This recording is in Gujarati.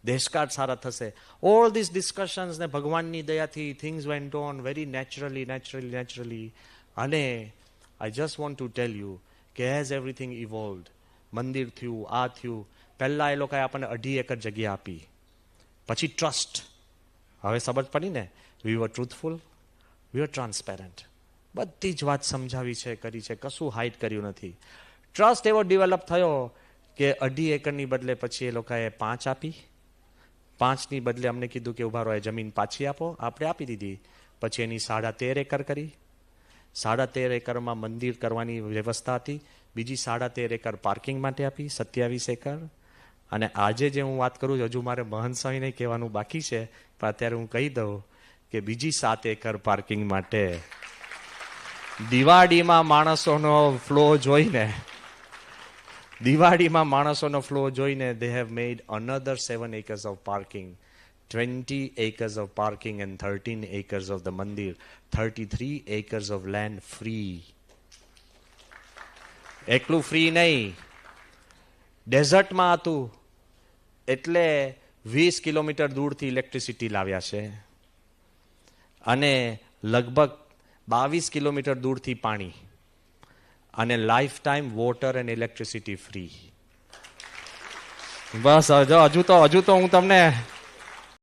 દેશકાર્ડ સારા થશે. ઓલ ધીસ ડિસ્કશન્સ ને ભગવાનની દયાથી things went on very naturally. અને I just want to tell you કે એઝ એવરીથિંગ ઇવોલ્વડ, મંદિર થયું, આ થયું, પહેલાં એ લોકોએ આપણને 2.5 એકર જગ્યા આપી, પછી ટ્રસ્ટ. હવે સમજ પડી ને, વી વર ટ્રુથફુલ, વી વર ટ્રાન્સપેરન્ટ, બધી જ વાત સમજાવી છે, કરી છે, કશું હાઇડ કર્યું નથી. ટ્રસ્ટ એવો ડેવલપ થયો કે 2.5 એકરની બદલે પછી એ લોકોએ 5 આપી, 5ની બદલે અમને કીધું કે ઉભા રહો, એ જમીન પાછી આપો. આપણે આપી દીધી. પછી એની 13.5 એકર કરી. 13.5 એકરમાં મંદિર કરવાની વ્યવસ્થા હતી. બીજી 13.5 એકર પાર્કિંગ માટે આપી, 27 એકર. અને આજે જે હું વાત કરું છું, હજુ મારે મહંત સ્વામીને કહેવાનું બાકી છે, પણ અત્યારે હું કહી દઉં કે બીજી 7 એકર પાર્કિંગ માટે. દિવાળીમાં માણસોનો ફ્લો જોઈને they have made another 7 acres of parking, 20 acres of parking and 13 acres of the mandir, 33 acres of land free. એકલું ફ્રી નહીં, ડેઝર્ટમાં હતું એટલે 20 કિલોમીટર દૂરથી ઇલેક્ટ્રિસિટી લાવ્યા છે, અને લગભગ 22 કિલોમીટર દૂરથી પાણી, અને life time water and electricity free. બસ હજુ તો હું તમને